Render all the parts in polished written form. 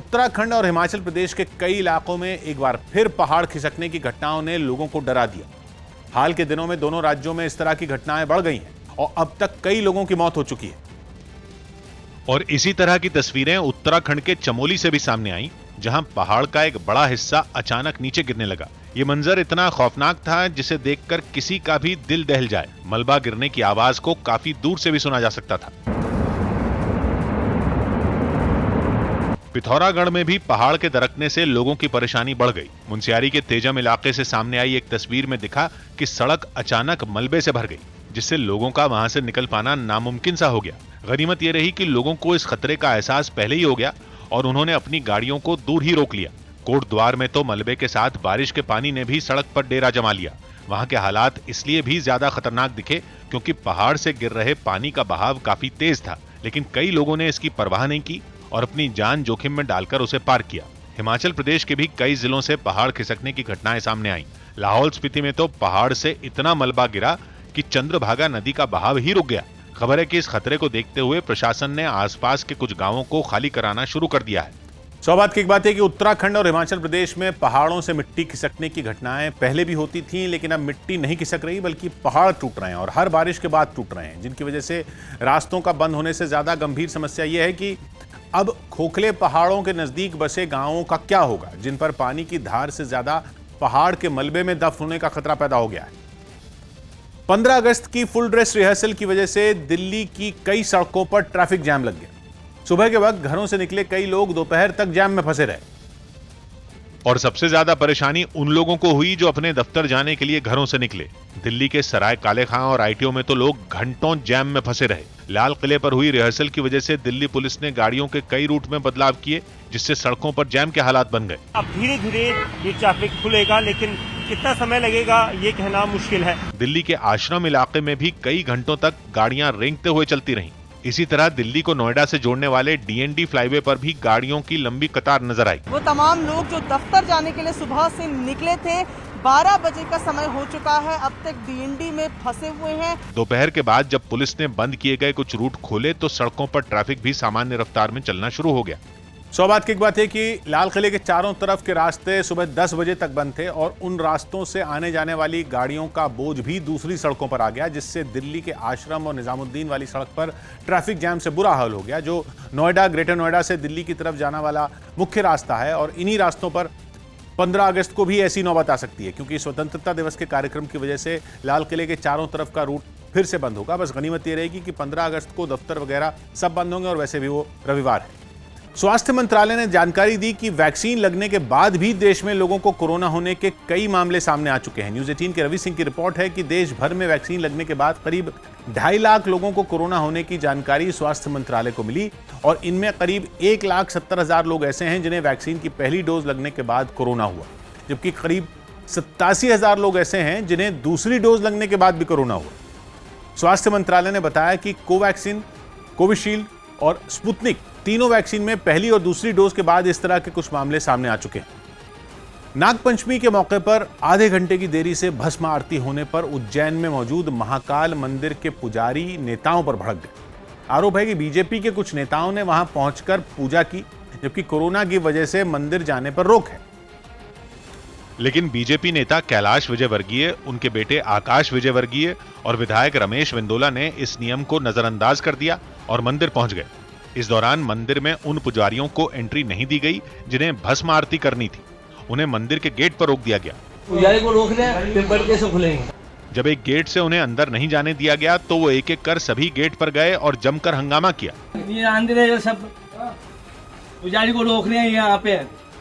उत्तराखंड और हिमाचल प्रदेश के कई इलाकों में एक बार फिर पहाड़ खिसकने की घटनाओं ने लोगों को डरा दिया। हाल के दिनों में दोनों राज्यों में इस तरह की घटनाएं बढ़ गई हैं और अब तक कई लोगों की मौत हो चुकी है। और इसी तरह की तस्वीरें उत्तराखंड के चमोली से भी सामने आई, जहां पहाड़ का एक बड़ा हिस्सा अचानक नीचे गिरने लगा। ये मंजर इतना खौफनाक था जिसे देखकर किसी का भी दिल दहल जाए। मलबा गिरने की आवाज को काफी दूर से भी सुना जा सकता था। पिथौरागढ़ में भी पहाड़ के दरकने से लोगों की परेशानी बढ़ गई। मुनस्यारी के तेजम इलाके से सामने आई एक तस्वीर में दिखा कि सड़क अचानक मलबे से भर गई, जिससे लोगों का वहां से निकल पाना नामुमकिन सा हो गया। गनीमत यह रही कि लोगों को इस खतरे का एहसास पहले ही हो गया और उन्होंने अपनी गाड़ियों को दूर ही रोक लिया। कोटद्वार में तो मलबे के साथ बारिश के पानी ने भी सड़क पर डेरा जमा लिया। वहां के हालात इसलिए भी ज्यादा खतरनाक दिखे क्योंकि पहाड़ से गिर रहे पानी का बहाव काफी तेज था, लेकिन कई लोगों ने इसकी परवाह नहीं की और अपनी जान जोखिम में डालकर उसे पार किया। हिमाचल प्रदेश के भी कई जिलों से पहाड़ खिसकने की घटनाएं सामने आईं। लाहौल स्पीति में तो पहाड़ से इतना मलबा गिरा कि चंद्रभागा नदी का बहाव ही रुक गया। खबर है कि इस खतरे को देखते हुए प्रशासन ने आसपास के कुछ गांवों को खाली कराना शुरू कर दिया है। सौभाग्य की एक बात है कि उत्तराखंड और हिमाचल प्रदेश में पहाड़ों से मिट्टी खिसकने की घटनाएं पहले भी होती थीं, लेकिन अब मिट्टी नहीं खिसक रही बल्कि पहाड़ टूट रहे हैं और हर बारिश के बाद टूट रहे हैं, जिनकी वजह से रास्तों का बंद होने से ज्यादा गंभीर समस्या यह है कि अब खोखले पहाड़ों के नजदीक बसे गांवों का क्या होगा, जिन पर पानी की धार से ज्यादा पहाड़ के मलबे में दफन होने का खतरा पैदा हो गया है। 15 अगस्त की फुल ड्रेस रिहर्सल की वजह से दिल्ली की कई सड़कों पर ट्रैफिक जाम लग गया। सुबह के वक्त घरों से निकले कई लोग दोपहर तक जाम में फंसे रहे। और सबसे ज्यादा परेशानी उन लोगों को हुई जो अपने दफ्तर जाने के लिए घरों से निकले। दिल्ली के सराय काले खां और आईटीओ में तो लोग घंटों जैम में फंसे रहे। लाल किले पर हुई रिहर्सल की वजह से दिल्ली पुलिस ने गाड़ियों के कई रूट में बदलाव किए, जिससे सड़कों पर जैम के हालात बन गए। अब धीरे धीरे ये ट्रैफिक खुलेगा, लेकिन कितना समय लगेगा ये कहना मुश्किल है। दिल्ली के आश्रम इलाके में भी कई घंटों तक गाड़ियां रेंगते हुए चलती रहीं। इसी तरह दिल्ली को नोएडा से जोड़ने वाले डीएनडी फ्लाईवे पर भी गाड़ियों की लंबी कतार नजर आई। वो तमाम लोग जो दफ्तर जाने के लिए सुबह से निकले थे, 12 बजे का समय हो चुका है, अब तक डीएनडी में फंसे हुए हैं। दोपहर के बाद जब पुलिस ने बंद किए गए कुछ रूट खोले तो सड़कों पर ट्रैफिक भी सामान्य रफ्तार में चलना शुरू हो गया। सौभाग्य की एक बात है कि लाल किले के चारों तरफ के रास्ते सुबह 10 बजे तक बंद थे और उन रास्तों से आने जाने वाली गाड़ियों का बोझ भी दूसरी सड़कों पर आ गया, जिससे दिल्ली के आश्रम और निजामुद्दीन वाली सड़क पर ट्रैफिक जैम से बुरा हाल हो गया, जो नोएडा, ग्रेटर नोएडा से दिल्ली की तरफ जाने वाला मुख्य रास्ता है। और इन्हीं रास्तों पर 15 अगस्त को भी ऐसी नौबत आ सकती है, क्योंकि स्वतंत्रता दिवस के कार्यक्रम की वजह से लाल किले के चारों तरफ का रूट फिर से बंद होगा। बस गनीमत ये रहेगी कि 15 अगस्त को दफ्तर वगैरह सब बंद होंगे और वैसे भी वो रविवार है। स्वास्थ्य मंत्रालय ने जानकारी दी कि वैक्सीन लगने के बाद भी देश में लोगों को कोरोना होने के कई मामले सामने आ चुके हैं। न्यूज़ 18 के रवि सिंह की रिपोर्ट है कि देश भर में वैक्सीन लगने के बाद करीब 2.5 लाख लोगों को कोरोना होने की जानकारी स्वास्थ्य मंत्रालय को मिली और इनमें करीब 1,70,000 लोग ऐसे हैं जिन्हें वैक्सीन की पहली डोज लगने के बाद कोरोना हुआ, जबकि करीब 87,000 लोग ऐसे हैं जिन्हें दूसरी डोज लगने के बाद भी कोरोना हुआ। स्वास्थ्य मंत्रालय ने बताया कि कोवैक्सीन, कोविशील्ड और स्पुतनिक तीनों वैक्सीन में पहली और दूसरी डोज के बाद इस तरह के कुछ मामले सामने आ चुके हैं। नागपंचमी के मौके पर आधे घंटे की देरी से भस्म आरती होने पर उज्जैन में मौजूद महाकाल मंदिर के पुजारी नेताओं पर भड़क गए। आरोप है कि बीजेपी के कुछ नेताओं ने वहां पहुंचकर पूजा की, जबकि कोरोना की वजह से मंदिर जाने पर रोक है। लेकिन बीजेपी नेता कैलाश विजयवर्गीय, उनके बेटे आकाश विजयवर्गीय और विधायक रमेश विंदोला ने इस नियम को नजरअंदाज कर दिया और मंदिर पहुंच गए। इस दौरान मंदिर में उन पुजारियों को एंट्री नहीं दी गई जिन्हें भस्म आरती करनी थी। उन्हें मंदिर के गेट पर रोक दिया गया। पुजारी को रोक रहे, पेपर कैसे खुलेंगे? जब एक गेट से उन्हें अंदर नहीं जाने दिया गया तो वो एक एक कर सभी गेट पर गए और जमकर हंगामा किया। ये अंदर सब पुजारी को रोक रहे हैं यहाँ पे।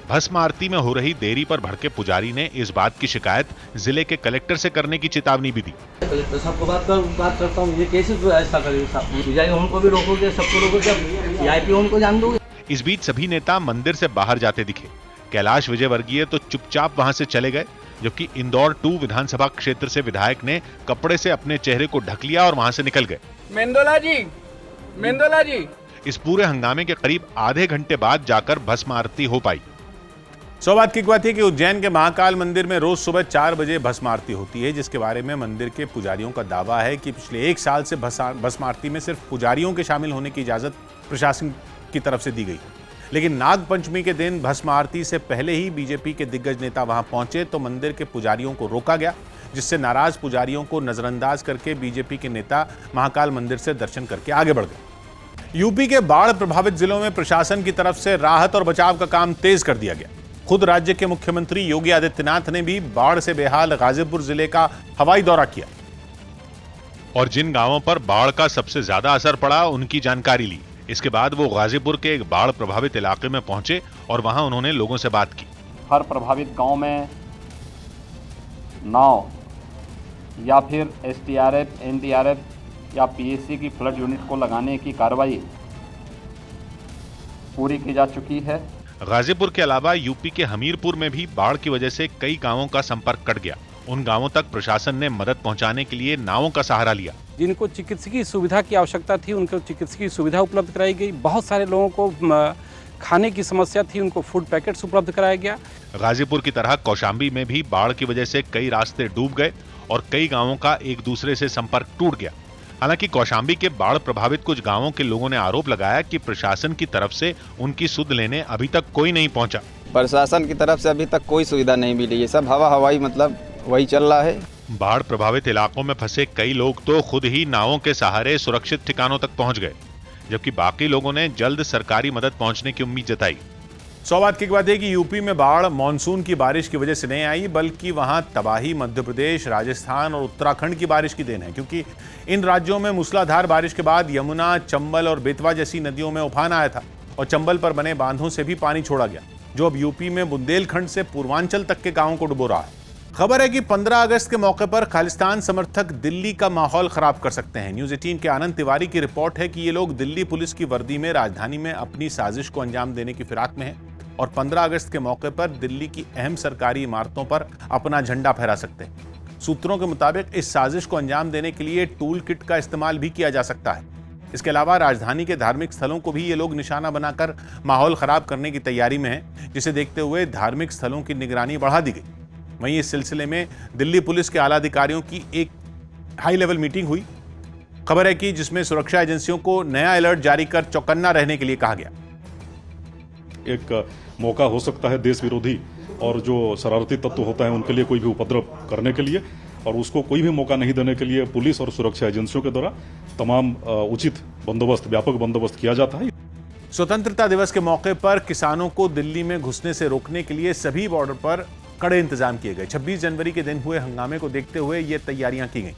भस्म आरती में हो रही देरी पर भड़के पुजारी ने इस बात की शिकायत जिले के कलेक्टर से करने की चेतावनी भी दी। कलेक्टर साहब को बात करता हूँ, ये कैसे ऐसा करेंगे साहब? पुजारी उनको भी रोकोगे, सबको रोकोगे, वीआईपी उनको जान दोगे? इस बीच सभी नेता मंदिर से बाहर जाते दिखे। कैलाश विजयवर्गीय तो चुपचाप वहां से चले गए, जबकि इंदौर 2 विधानसभा क्षेत्र से विधायक ने कपड़े से अपने चेहरे को ढक लिया और वहां से निकल गए। मेंदोला जी। इस पूरे हंगामे के करीब आधे घंटे बाद जाकर भस्म आरती हो पाई। सौभाग्य की बात है कि उज्जैन के महाकाल मंदिर में रोज सुबह 4 बजे भस्म आरती होती है, जिसके बारे में मंदिर के पुजारियों का दावा है कि पिछले 1 साल से भस्म आरती में सिर्फ पुजारियों के शामिल होने की इजाजत प्रशासन की तरफ से दी गई। लेकिन नाग पंचमी के दिन भस्म आरती से पहले ही बीजेपी के दिग्गज नेता वहां पहुंचे तो मंदिर के पुजारियों को रोका गया, जिससे नाराज पुजारियों को नजरअंदाज करके बीजेपी के नेता महाकाल मंदिर से दर्शन करके आगे बढ़ गए। यूपी के बाढ़ प्रभावित जिलों में प्रशासन की तरफ से राहत और बचाव का काम तेज कर दिया गया। खुद राज्य के मुख्यमंत्री योगी आदित्यनाथ ने भी बाढ़ से बेहाल गाजीपुर जिले का हवाई दौरा किया और जिन गांवों पर बाढ़ का सबसे ज्यादा असर पड़ा उनकी जानकारी ली। इसके बाद वो गाजीपुर के एक बाढ़ प्रभावित इलाके में पहुंचे और वहां उन्होंने लोगों से बात की। हर प्रभावित गांव में नाव या फिर एसडीआरएफ, एनडीआरएफ या पीएससी की फ्लड यूनिट को लगाने की कार्रवाई पूरी की जा चुकी है। गाजीपुर के अलावा यूपी के हमीरपुर में भी बाढ़ की वजह से कई गांवों का संपर्क कट गया। उन गांवों तक प्रशासन ने मदद पहुंचाने के लिए नावों का सहारा लिया। जिनको चिकित्सकीय सुविधा की आवश्यकता थी उनको चिकित्सकीय सुविधा उपलब्ध कराई गई। बहुत सारे लोगों को खाने की समस्या थी, उनको फूड पैकेट्स उपलब्ध कराया गया। गाजीपुर की तरह कौशाम्बी में भी बाढ़ की वजह से कई रास्ते डूब गए और कई गांवों का एक दूसरे से संपर्क टूट गया। हालांकि कौशाम्बी के बाढ़ प्रभावित कुछ गांवों के लोगों ने आरोप लगाया कि प्रशासन की तरफ से उनकी सुध लेने अभी तक कोई नहीं पहुंचा। प्रशासन की तरफ से अभी तक कोई सुविधा नहीं मिली है, सब हवाई मतलब वही चल रहा है। बाढ़ प्रभावित इलाकों में फंसे कई लोग तो खुद ही नावों के सहारे सुरक्षित ठिकानों तक पहुंच गए, जबकि बाकी लोगों ने जल्द सरकारी मदद पहुंचने की उम्मीद जताई। सौभाग्य की बात है कि यूपी में बाढ़ मानसून की बारिश की वजह से नहीं आई, बल्कि वहां तबाही मध्य प्रदेश, राजस्थान और उत्तराखंड की बारिश की देन है, क्योंकि इन राज्यों में मूसलाधार बारिश के बाद यमुना, चंबल और बेतवा जैसी नदियों में उफान आया था और चंबल पर बने बांधों से भी पानी छोड़ा गया, जो अब यूपी में बुंदेलखंड से पूर्वांचल तक के गांवों को डुबो रहा है। खबर है कि 15 अगस्त के मौके पर खालिस्तान समर्थक दिल्ली का माहौल खराब कर सकते हैं। न्यूज़ 18 के आनंद तिवारी की रिपोर्ट है कि ये लोग दिल्ली पुलिस की वर्दी में राजधानी में अपनी साजिश को अंजाम देने की फिराक में हैं और 15 अगस्त के मौके पर दिल्ली की अहम सरकारी इमारतों पर अपना झंडा फहरा सकते हैं। सूत्रों के मुताबिक इस साजिश को अंजाम देने के लिए टूल किट का इस्तेमाल भी किया जा सकता है। इसके अलावा राजधानी के धार्मिक स्थलों को भी ये लोग निशाना बनाकर माहौल खराब करने की तैयारी में हैं, जिसे देखते हुए धार्मिक स्थलों की निगरानी बढ़ा दी गई। वहीं इस सिलसिले में दिल्ली पुलिस के आला अधिकारियों की एक हाई लेवल मीटिंग हुई। खबर है कि जिसमें सुरक्षा एजेंसियों को नया अलर्ट जारी कर चौकन्ना रहने के लिए कहा गया। एक मौका हो सकता है देश विरोधी और जो शरारती तत्व होता है उनके लिए कोई भी उपद्रव करने के लिए, और उसको कोई भी मौका नहीं देने के लिए पुलिस और सुरक्षा एजेंसियों के द्वारा तमाम उचित बंदोबस्त, व्यापक बंदोबस्त किया जाता है। स्वतंत्रता दिवस के मौके पर किसानों को दिल्ली में घुसने से रोकने के लिए सभी बॉर्डर पर कड़े इंतजाम किए गए। 26 जनवरी के दिन हुए हंगामे को देखते हुए ये तैयारियां की गई,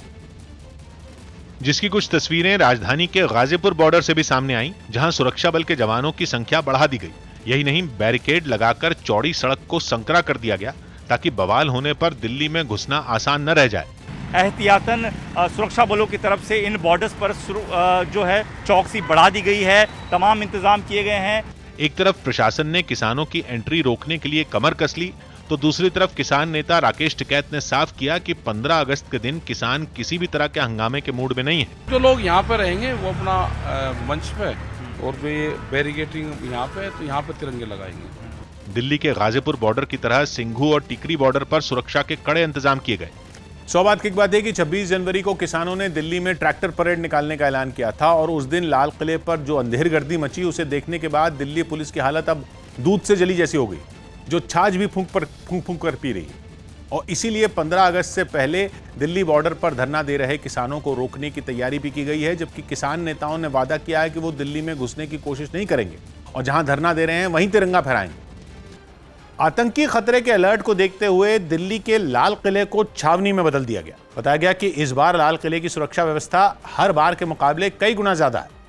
जिसकी कुछ तस्वीरें राजधानी के गाजीपुर बॉर्डर से भी सामने आई, जहां सुरक्षा बल के जवानों की संख्या बढ़ा दी गई। यही नहीं, बैरिकेड लगाकर चौड़ी सड़क को संकरा कर दिया गया ताकि बवाल होने पर दिल्ली में घुसना आसान न रह जाए। एहतियातन सुरक्षा बलों की तरफ से इन बॉर्डर्स पर जो है चौकसी बढ़ा दी गई है, तमाम इंतजाम किए गए हैं। एक तरफ प्रशासन ने किसानों की एंट्री रोकने के लिए कमर कस ली, तो दूसरी तरफ किसान नेता राकेश टिकैत ने साफ किया कि 15 अगस्त के दिन किसान किसी भी तरह के हंगामे के मूड में नहीं है। जो लोग यहाँ पे रहेंगे वो अपना मंच पे और बैरिकेडिंग यहाँ पे, तो यहाँ पे तिरंगे लगाएंगे। दिल्ली के गाजीपुर बॉर्डर की तरह सिंघू और टिकरी बॉर्डर पर सुरक्षा के कड़े इंतजाम किए गए। सौभाग्य की बात है कि 26 जनवरी को किसानों ने दिल्ली में ट्रैक्टर परेड निकालने का ऐलान किया था और उस दिन लाल किले पर जो अंधेर गर्दी मची, उसे देखने के बाद दिल्ली पुलिस की हालत अब दूध से जली जैसी हो गई, जो छाछ भी फूंक कर पी रही है। और इसीलिए 15 अगस्त से पहले दिल्ली बॉर्डर पर धरना दे रहे किसानों को रोकने की तैयारी भी की गई है, जबकि किसान नेताओं ने वादा किया है कि वो दिल्ली में घुसने की कोशिश नहीं करेंगे और जहां धरना दे रहे हैं वहीं तिरंगा फहराएंगे। आतंकी खतरे के अलर्ट को देखते हुए दिल्ली के लाल किले को छावनी में बदल दिया गया। बताया गया कि इस बार लाल किले की सुरक्षा व्यवस्था हर बार के मुकाबले कई गुना ज्यादा है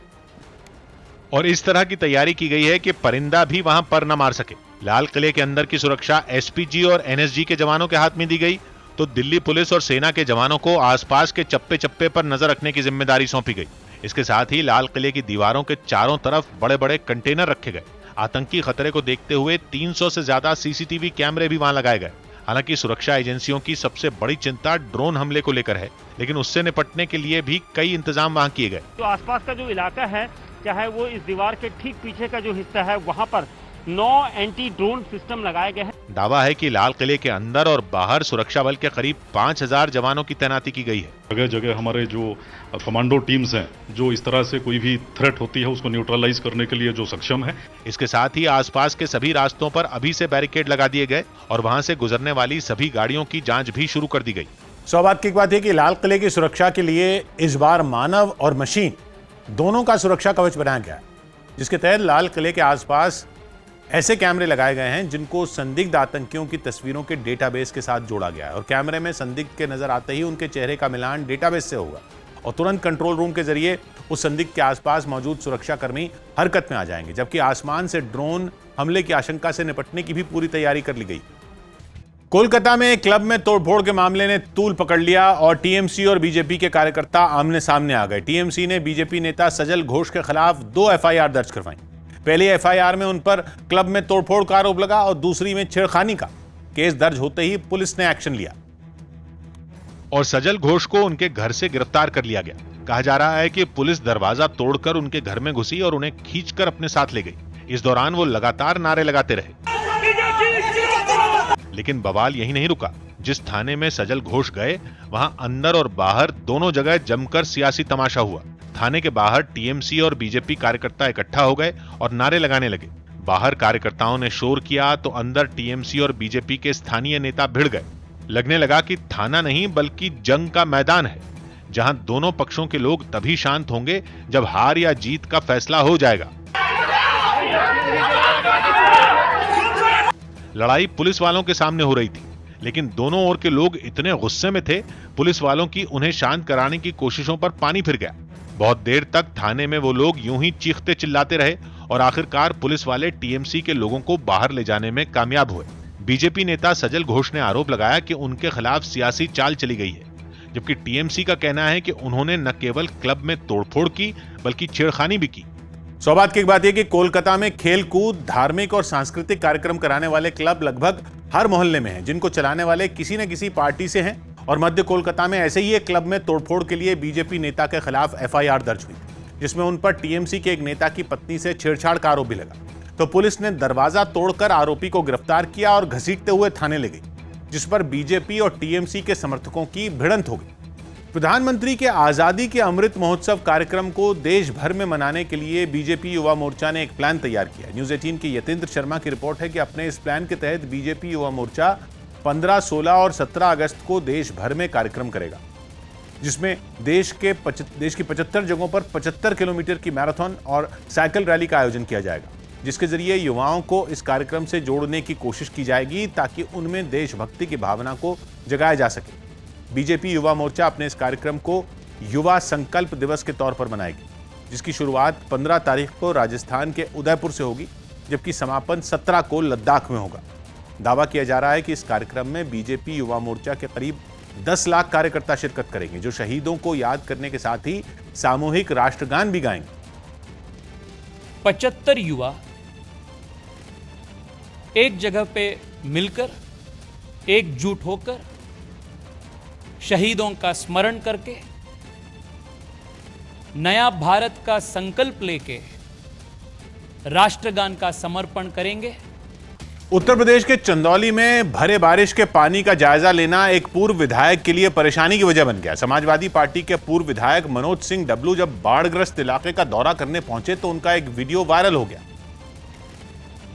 और इस तरह की तैयारी की गई है कि परिंदा भी वहां पर न मार सके। लाल किले के अंदर की सुरक्षा एसपीजी और एनएसजी के जवानों के हाथ में दी गई, तो दिल्ली पुलिस और सेना के जवानों को आसपास के चप्पे चप्पे पर नजर रखने की जिम्मेदारी सौंपी गई। इसके साथ ही लाल किले की दीवारों के चारों तरफ बड़े बड़े कंटेनर रखे गए। आतंकी खतरे को देखते हुए 300 से ज्यादा सीसीटीवी कैमरे भी वहां लगाए गए। हालांकि सुरक्षा एजेंसियों की सबसे बड़ी चिंता ड्रोन हमले को लेकर है, लेकिन उससे निपटने के लिए भी कई इंतजाम वहां किए गए। तो आसपास का जो इलाका है, चाहे वो इस दीवार के ठीक पीछे का जो हिस्सा है, वहां पर 9 एंटी ड्रोन सिस्टम लगाए गए हैं। दावा है कि लाल किले के अंदर और बाहर सुरक्षा बल के करीब 5000 जवानों की तैनाती की गई है। जगह जगह हमारे जो कमांडो टीम्स हैं, जो इस तरह से कोई भी थ्रेट होती है उसको न्यूट्रलाइज करने के लिए जो सक्षम है। इसके साथ ही आसपास के सभी रास्तों पर अभी से बैरिकेड लगा दिए गए और वहां से गुजरने वाली सभी गाड़ियों की जांच भी शुरू कर दी गई। सौभाग्य की बात है कि लाल किले की सुरक्षा के लिए इस बार मानव और मशीन दोनों का सुरक्षा कवच बनाया गया है, जिसके तहत लाल किले के आसपास ऐसे कैमरे लगाए गए हैं जिनको संदिग्ध आतंकियों की तस्वीरों के डेटाबेस के साथ जोड़ा गया है और कैमरे में संदिग्ध के नजर आते ही उनके चेहरे का मिलान डेटाबेस से होगा और तुरंत कंट्रोल रूम के जरिए उस संदिग्ध के आसपास मौजूद सुरक्षाकर्मी हरकत में आ जाएंगे, जबकि आसमान से ड्रोन हमले की आशंका से निपटने की भी पूरी तैयारी कर ली गई। कोलकाता में क्लब में तोड़फोड़ के मामले ने तूल पकड़ लिया और टीएमसी और बीजेपी के कार्यकर्ता आमने सामने आ गए। टीएमसी ने बीजेपी नेता सजल घोष के खिलाफ 2 एफआईआर दर्ज करवाई। पहली एफआईआर में उन पर क्लब में तोड़फोड़ का आरोप लगा और दूसरी में छेड़खानी का। केस दर्ज होते ही पुलिस ने एक्शन लिया और सजल घोष को उनके घर से गिरफ्तार कर लिया गया। कहा जा रहा है कि पुलिस दरवाजा तोड़कर उनके घर में घुसी और उन्हें खींचकर अपने साथ ले गई। इस दौरान वो लगातार नारे लगाते रहे, लेकिन बवाल यही नहीं रुका। जिस थाने में सजल घोष गए वहां अंदर और बाहर दोनों जगह जमकर सियासी तमाशा हुआ। थाने के बाहर टीएमसी और बीजेपी कार्यकर्ता इकट्ठा हो गए और नारे लगाने लगे। बाहर कार्यकर्ताओं ने शोर किया तो अंदर टीएमसी और बीजेपी के स्थानीय नेता भिड़ गए। लगने लगा कि थाना नहीं बल्कि जंग का मैदान है, जहां दोनों पक्षों के लोग तभी शांत होंगे जब हार या जीत का फैसला हो जाएगा। लड़ाई पुलिस वालों के सामने हो रही थी, लेकिन दोनों ओर के लोग इतने गुस्से में थे, पुलिस वालों की उन्हें शांत कराने की कोशिशों पर पानी फिर गया। बहुत देर तक थाने में वो लोग यूं ही चीखते चिल्लाते रहे और आखिरकार पुलिस वाले टीएमसी के लोगों को बाहर ले जाने में कामयाब हुए। बीजेपी नेता सजल घोष ने आरोप लगाया कि उनके खिलाफ सियासी चाल चली गई है, जबकि टीएमसी का कहना है कि उन्होंने न केवल क्लब में तोड़फोड़ की बल्कि छेड़खानी भी की। सौभाग्य की बात यह कि कोलकाता में खेल कूद, धार्मिक और सांस्कृतिक कार्यक्रम कराने वाले क्लब लगभग हर मोहल्ले में हैं, जिनको चलाने वाले किसी न किसी पार्टी से हैं। और मध्य कोलकाता में ऐसे ही एक क्लब में तोड़फोड़ के लिए बीजेपी नेता के खिलाफ एफआईआर दर्ज हुई, जिसमें उन पर टीएमसी के एक नेता की पत्नी से छेड़छाड़ का आरोप भी लगा। तो पुलिस ने दरवाजा तोड़कर आरोपी को गिरफ्तार किया और घसीटते हुए थाने ले गई, जिस पर बीजेपी और टीएमसी के समर्थकों की भिड़ंत हो गई। प्रधानमंत्री के आजादी के अमृत महोत्सव कार्यक्रम को देश भर में मनाने के लिए बीजेपी युवा मोर्चा ने एक प्लान तैयार किया। न्यूज 18 के यतेंद्र शर्मा की रिपोर्ट है कि अपने इस प्लान के तहत बीजेपी युवा मोर्चा 15, 16 और 17 अगस्त को देश भर में कार्यक्रम करेगा, जिसमें देश की 75 जगहों पर 75 किलोमीटर की मैराथन और साइकिल रैली का आयोजन किया जाएगा, जिसके जरिए युवाओं को इस कार्यक्रम से जोड़ने की कोशिश की जाएगी ताकि उनमें देशभक्ति की भावना को जगाया जा सके। बीजेपी युवा मोर्चा अपने इस कार्यक्रम को युवा संकल्प दिवस के तौर पर मनाएगी, जिसकी शुरुआत 15 तारीख को राजस्थान के उदयपुर से होगी, जबकि समापन 17 को लद्दाख में होगा। दावा किया जा रहा है कि इस कार्यक्रम में बीजेपी युवा मोर्चा के करीब 10 लाख कार्यकर्ता शिरकत करेंगे, जो शहीदों को याद करने के साथ ही सामूहिक राष्ट्रगान भी गाएंगे। 75 युवा एक जगह पे मिलकर एकजुट होकर शहीदों का स्मरण करके नया भारत का संकल्प लेके राष्ट्रगान का समर्पण करेंगे। उत्तर प्रदेश के चंदौली में भरे बारिश के पानी का जायजा लेना एक पूर्व विधायक के लिए परेशानी की वजह बन गया। समाजवादी पार्टी के पूर्व विधायक मनोज सिंह डब्लू जब बाढ़ग्रस्त इलाके का दौरा करने पहुंचे तो उनका एक वीडियो वायरल हो गया,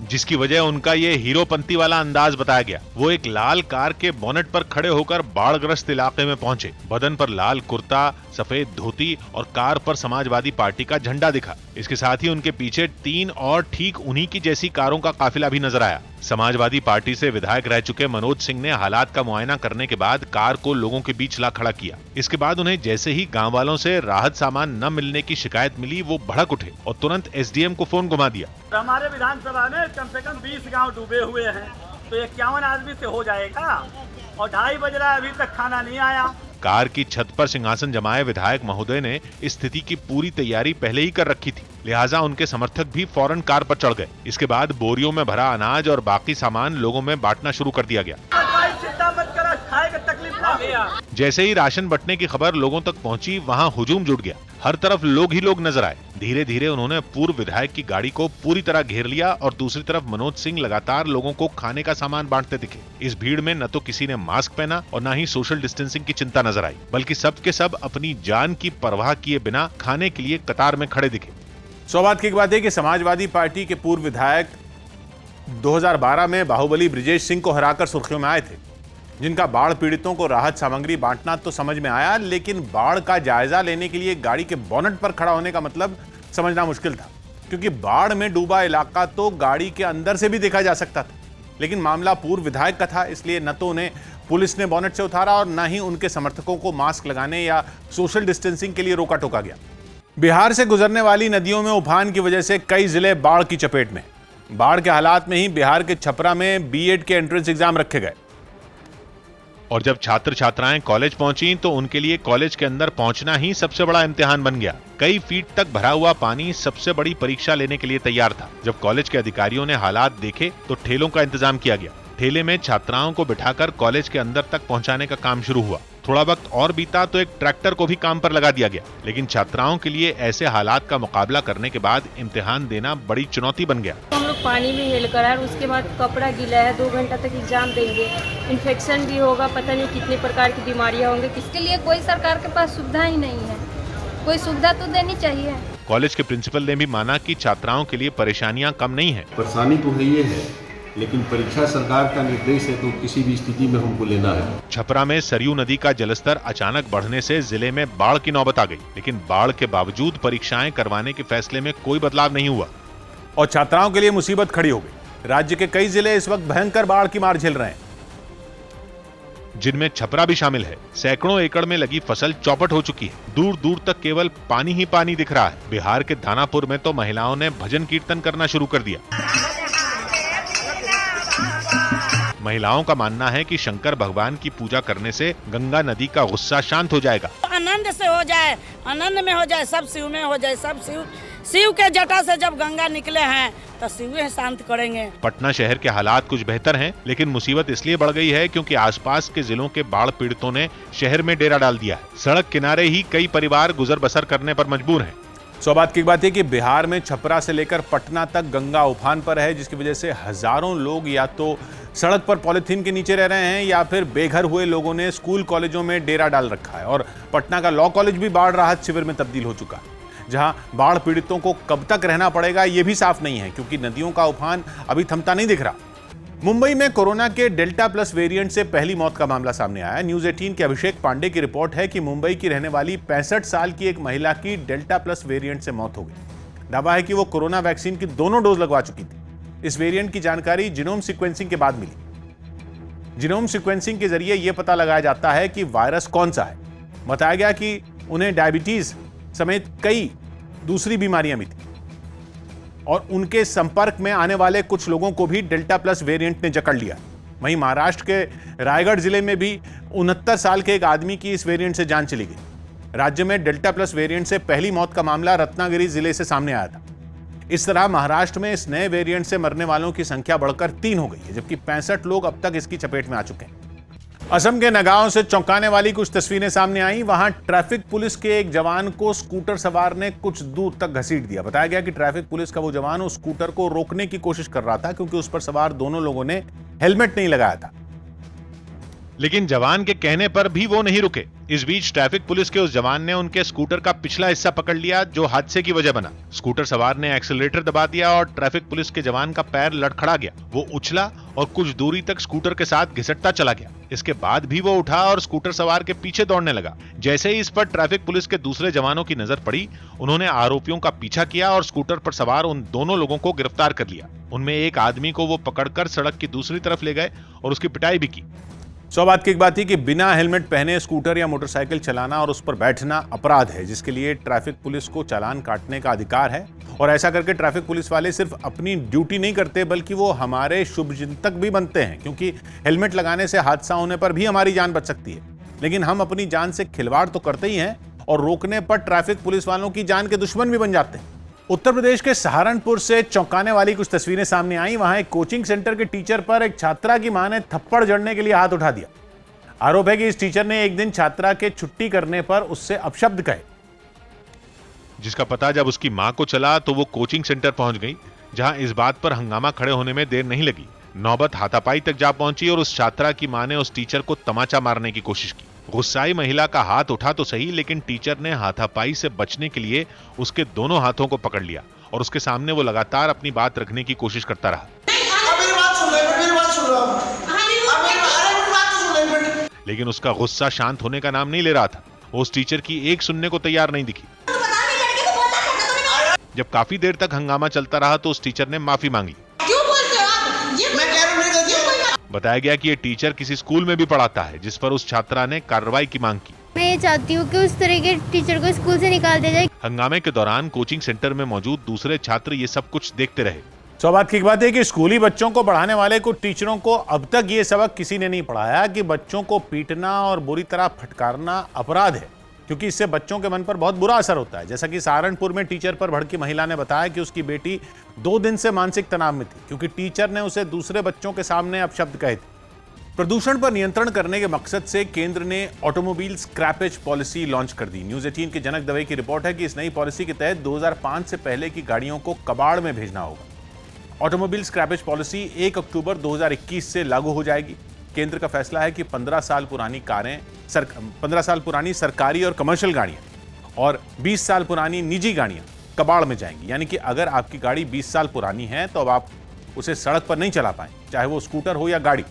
जिसकी वजह उनका ये हीरोपंती वाला अंदाज बताया गया। वो एक लाल कार के बोनेट पर खड़े होकर बाढ़ग्रस्त इलाके में पहुंचे। बदन पर लाल कुर्ता, सफेद धोती और कार पर समाजवादी पार्टी का झंडा दिखा। इसके साथ ही उनके पीछे 3 और ठीक उन्हीं की जैसी कारों का काफिला भी नजर आया। समाजवादी पार्टी से विधायक रह चुके मनोज सिंह ने हालात का मुआयना करने के बाद कार को लोगों के बीच ला खड़ा किया। इसके बाद उन्हें जैसे ही गांव वालों से राहत सामान न मिलने की शिकायत मिली, वो भड़क उठे और तुरंत एसडीएम को फोन घुमा दिया। हमारे विधानसभा में कम से कम 20 गांव डूबे हुए हैं, तो 51 आदमी से हो जाएगा और 2:30 बज रहा है, अभी तक खाना नहीं आया। कार की छत पर सिंहासन जमाए विधायक महोदय ने इस स्थिति की पूरी तैयारी पहले ही कर रखी थी, लिहाजा उनके समर्थक भी फौरन कार पर चढ़ गए। इसके बाद बोरियों में भरा अनाज और बाकी सामान लोगों में बांटना शुरू कर दिया गया। चिंता मत करो, खाएगा तकलीफ जैसे ही राशन बंटने की खबर लोगों तक पहुंची, वहां हुजूम जुट गया। हर तरफ लोग ही लोग नजर आए। धीरे धीरे उन्होंने पूर्व विधायक की गाड़ी को पूरी तरह घेर लिया और दूसरी तरफ मनोज सिंह लगातार लोगों को खाने का सामान बांटते दिखे। इस भीड़ में न तो किसी ने मास्क पहना और न ही सोशल डिस्टेंसिंग की चिंता नजर आई, बल्कि सब के सब अपनी जान की परवाह किए बिना खाने के लिए कतार में खड़े दिखे। सौभाग्य की बात है कि समाजवादी पार्टी के पूर्व विधायक 2012 में बाहुबली ब्रिजेश सिंह को हराकर सुर्खियों में आए थे, जिनका बाढ़ पीड़ितों को राहत सामग्री बांटना तो समझ में आया, लेकिन बाढ़ का जायजा लेने के लिए गाड़ी के बोनट पर खड़ा होने का मतलब समझना मुश्किल था, क्योंकि बाढ़ में डूबा इलाका तो गाड़ी के अंदर से भी देखा जा सकता था। लेकिन मामला पूर्व विधायक का था, इसलिए न तो उन्हें पुलिस ने बोनट से उतारा और न ही उनके समर्थकों को मास्क लगाने या सोशल डिस्टेंसिंग के लिए रोका टोका गया। बिहार से गुजरने वाली नदियों में उफान की वजह से कई जिले बाढ़ की चपेट में। बाढ़ के हालात में ही बिहार के छपरा में बीएड के एंट्रेंस एग्जाम रखे गए और जब छात्र छात्राएं कॉलेज पहुंची तो उनके लिए कॉलेज के अंदर पहुंचना ही सबसे बड़ा इम्तिहान बन गया। कई फीट तक भरा हुआ पानी सबसे बड़ी परीक्षा लेने के लिए तैयार था। जब कॉलेज के अधिकारियों ने हालात देखे तो ठेलों का इंतजाम किया गया। ठेले में छात्राओं को बिठाकर कॉलेज के अंदर तक पहुंचाने का काम शुरू हुआ। थोड़ा वक्त और बीता तो एक ट्रैक्टर को भी काम पर लगा दिया गया। लेकिन छात्राओं के लिए ऐसे हालात का मुकाबला करने के बाद इम्तिहान देना बड़ी चुनौती बन गया। हम लोग पानी में हिल कर आए, उसके बाद कपड़ा गीला है, 2 घंटा तक एग्जाम देंगे, इन्फेक्शन भी होगा, पता नहीं कितने प्रकार की बीमारियां होंगी। इसके लिए कोई सरकार के पास सुविधा ही नहीं है, कोई सुविधा तो देनी चाहिए। कॉलेज के प्रिंसिपल ने भी माना कि छात्राओं के लिए परेशानियां कम नहीं है। परेशानी तो है ये है, लेकिन परीक्षा सरकार का निर्देश है तो किसी भी स्थिति में हमको लेना है। छपरा में सरयू नदी का जलस्तर अचानक बढ़ने से जिले में बाढ़ की नौबत आ गई, लेकिन बाढ़ के बावजूद परीक्षाएं करवाने के फैसले में कोई बदलाव नहीं हुआ और छात्राओं के लिए मुसीबत खड़ी हो गई। राज्य के कई जिले इस वक्त भयंकर बाढ़ की मार झेल रहे हैं, जिनमें छपरा भी शामिल है। सैकड़ों एकड़ में लगी फसल चौपट हो चुकी है। दूर दूर तक केवल पानी ही पानी दिख रहा है। बिहार के दानापुर में तो महिलाओं ने भजन कीर्तन करना शुरू कर दिया। महिलाओं का मानना है कि शंकर भगवान की पूजा करने से गंगा नदी का गुस्सा शांत हो जाएगा। आनंद से हो जाए, आनंद में हो जाए, सब शिव में हो जाए, सब शिव के जटा से जब गंगा निकले हैं तो शिव ही शांत करेंगे। पटना शहर के हालात कुछ बेहतर हैं, लेकिन मुसीबत इसलिए बढ़ गई है क्योंकि आसपास के जिलों के बाढ़ पीड़ितों ने शहर में डेरा डाल दिया है। सड़क किनारे ही कई परिवार गुजर बसर करने पर मजबूर हैं। सौभाग्य की बात है कि बिहार में छपरा से लेकर पटना तक गंगा उफान पर है, जिसकी वजह से हजारों लोग या तो सड़क पर पॉलिथीन के नीचे रह रहे हैं या फिर बेघर हुए लोगों ने स्कूल कॉलेजों में डेरा डाल रखा है। और पटना का लॉ कॉलेज भी बाढ़ राहत शिविर में तब्दील हो चुका है, जहां बाढ़ पीड़ितों को कब तक रहना पड़ेगा ये भी साफ नहीं है, क्योंकि नदियों का उफान अभी थमता नहीं दिख रहा। मुंबई में कोरोना के डेल्टा प्लस वेरिएंट से पहली मौत का मामला सामने आया। न्यूज़ 18 के अभिषेक पांडे की रिपोर्ट है कि मुंबई की रहने वाली 65 साल की एक महिला की डेल्टा प्लस वेरिएंट से मौत हो गई। दावा है कि वो कोरोना वैक्सीन की दोनों डोज लगवा चुकी थी। इस वेरिएंट की जानकारी जीनोम सीक्वेंसिंग के बाद मिली। जीनोम सीक्वेंसिंग के जरिए यह पता लगाया जाता है कि वायरस कौन सा है। बताया गया कि उन्हें डायबिटीज समेत कई दूसरी बीमारियां भी थी और उनके संपर्क में आने वाले कुछ लोगों को भी डेल्टा प्लस वेरिएंट ने जकड़ लिया। वहीं महाराष्ट्र के रायगढ़ जिले में भी 69 साल के एक आदमी की इस वेरिएंट से जान चली गई। राज्य में डेल्टा प्लस वेरिएंट से पहली मौत का मामला रत्नागिरी जिले से सामने आया था। इस तरह महाराष्ट्र में इस नए वेरिएंट से मरने वालों की संख्या बढ़कर 3 हो गई है, जबकि 65 लोग अब तक इसकी चपेट में आ चुके हैं। असम के नगांव से चौंकाने वाली कुछ तस्वीरें सामने आई। वहां ट्रैफिक पुलिस के एक जवान को स्कूटर सवार ने कुछ दूर तक घसीट दिया। बताया गया कि ट्रैफिक पुलिस का वो जवान उस स्कूटर को रोकने की कोशिश कर रहा था, क्योंकि उस पर सवार दोनों लोगों ने हेलमेट नहीं लगाया था। लेकिन जवान के कहने पर भी वो नहीं रुके। इस बीच ट्रैफिक पुलिस के उस जवान ने उनके स्कूटर का पिछला हिस्सा पकड़ लिया, जो हादसे की वजह बना। स्कूटर सवार ने एक्सीलरेटर दबा दिया और ट्रैफिक पुलिस के जवान का पैर लड़खड़ा गया। वो उछला और कुछ दूरी तक स्कूटर के साथ घिसटता चला गया। इसके बाद भी वो उठा और स्कूटर सवार के पीछे दौड़ने लगा। जैसे ही इस पर ट्रैफिक पुलिस के दूसरे जवानों की नजर पड़ी, उन्होंने आरोपियों का पीछा किया और स्कूटर पर सवार उन दोनों लोगों को गिरफ्तार कर लिया। उनमें एक आदमी को वो पकड़कर सड़क की दूसरी तरफ ले गए और उसकी पिटाई भी की। सौभाग्य की एक बात थी कि बिना हेलमेट पहने स्कूटर या मोटरसाइकिल चलाना और उस पर बैठना अपराध है, जिसके लिए ट्रैफिक पुलिस को चालान काटने का अधिकार है। और ऐसा करके ट्रैफिक पुलिस वाले सिर्फ अपनी ड्यूटी नहीं करते, बल्कि वो हमारे शुभचिंतक भी बनते हैं, क्योंकि हेलमेट लगाने से हादसा होने पर भी हमारी जान बच सकती है। लेकिन हम अपनी जान से खिलवाड़ तो करते ही हैं और रोकने पर ट्रैफिक पुलिस वालों की जान के दुश्मन भी बन जाते हैं। उत्तर प्रदेश के सहारनपुर से चौंकाने वाली कुछ तस्वीरें सामने आई। वहां एक कोचिंग सेंटर के टीचर पर एक छात्रा की मां ने थप्पड़ जड़ने के लिए हाथ उठा दिया। आरोप है कि इस टीचर ने एक दिन छात्रा के छुट्टी करने पर उससे अपशब्द कहे, जिसका पता जब उसकी मां को चला तो वो कोचिंग सेंटर पहुंच गई, जहां इस बात पर हंगामा खड़े होने में देर नहीं लगी। नौबत हाथापाई तक जा पहुंची और उस छात्रा की मां ने उस टीचर को तमाचा मारने की कोशिश की। गुस्साई महिला का हाथ उठा तो सही, लेकिन टीचर ने हाथापाई से बचने के लिए उसके दोनों हाथों को पकड़ लिया और उसके सामने वो लगातार अपनी बात रखने की कोशिश करता रहा। लेकिन उसका गुस्सा शांत होने का नाम नहीं ले रहा था। वो उस टीचर की एक सुनने को तैयार नहीं दिखी। जब काफी देर तक हंगामा चलता रहा तो उस टीचर ने माफी मांग ली। बताया गया कि ये टीचर किसी स्कूल में भी पढ़ाता है, जिस पर उस छात्रा ने कार्रवाई की मांग की। मैं ये चाहती हूँ कि उस तरह के टीचर को स्कूल से निकाल दिया जाए। हंगामे के दौरान कोचिंग सेंटर में मौजूद दूसरे छात्र ये सब कुछ देखते रहे। सौभाग्य की बात है कि स्कूली बच्चों को पढ़ाने वाले कुछ टीचरों को अब तक ये सबक किसी ने नहीं पढ़ाया कि बच्चों को पीटना और बुरी तरह फटकारना अपराध है, क्योंकि इससे बच्चों के मन पर बहुत बुरा असर होता है। जैसा कि सहारनपुर में टीचर पर भड़की महिला ने बताया कि उसकी बेटी 2 दिन से मानसिक तनाव में थी, क्योंकि टीचर ने उसे दूसरे बच्चों के सामने अपशब्द कहे थे। प्रदूषण पर नियंत्रण करने के मकसद से केंद्र ने ऑटोमोबाइल स्क्रैपेज पॉलिसी लॉन्च कर दी। न्यूज़ 18 की जनक दवे की रिपोर्ट है कि इस नई पॉलिसी के तहत 2005 से पहले की गाड़ियों को कबाड़ में भेजना होगा। ऑटोमोबाइल स्क्रैपेज पॉलिसी 1 अक्टूबर 2021 से लागू हो जाएगी। केंद्र का फैसला है कि 15 साल पुरानी सरकारी और कमर्शियल गाड़ियां और 20 साल पुरानी निजी गाड़ियां कबाड़ में जाएंगी। यानी कि अगर आपकी गाड़ी 20 साल पुरानी है तो अब आप उसे सड़क पर नहीं चला पाएं, चाहे वो स्कूटर हो या गाड़ी।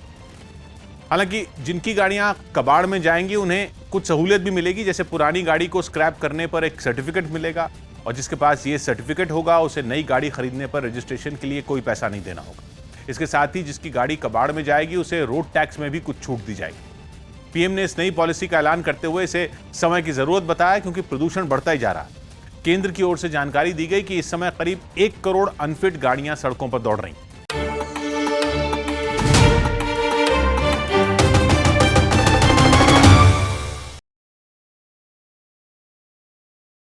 हालांकि जिनकी गाड़ियां कबाड़ में जाएंगी उन्हें कुछ सहूलियत भी मिलेगी, जैसे पुरानी गाड़ी को स्क्रैप करने पर एक सर्टिफिकेट मिलेगा और जिसके पास ये सर्टिफिकेट होगा उसे नई गाड़ी खरीदने पर रजिस्ट्रेशन के लिए कोई पैसा नहीं देना होगा। इसके साथ ही जिसकी गाड़ी कबाड़ में जाएगी उसे रोड टैक्स में भी कुछ छूट दी जाएगी। पीएम ने इस नई पॉलिसी का ऐलान करते हुए इसे समय की जरूरत बताया, क्योंकि प्रदूषण बढ़ता ही जा रहा है। केंद्र की ओर से जानकारी दी गई कि इस समय करीब 1 करोड़ अनफिट गाड़ियां सड़कों पर दौड़ रही हैं।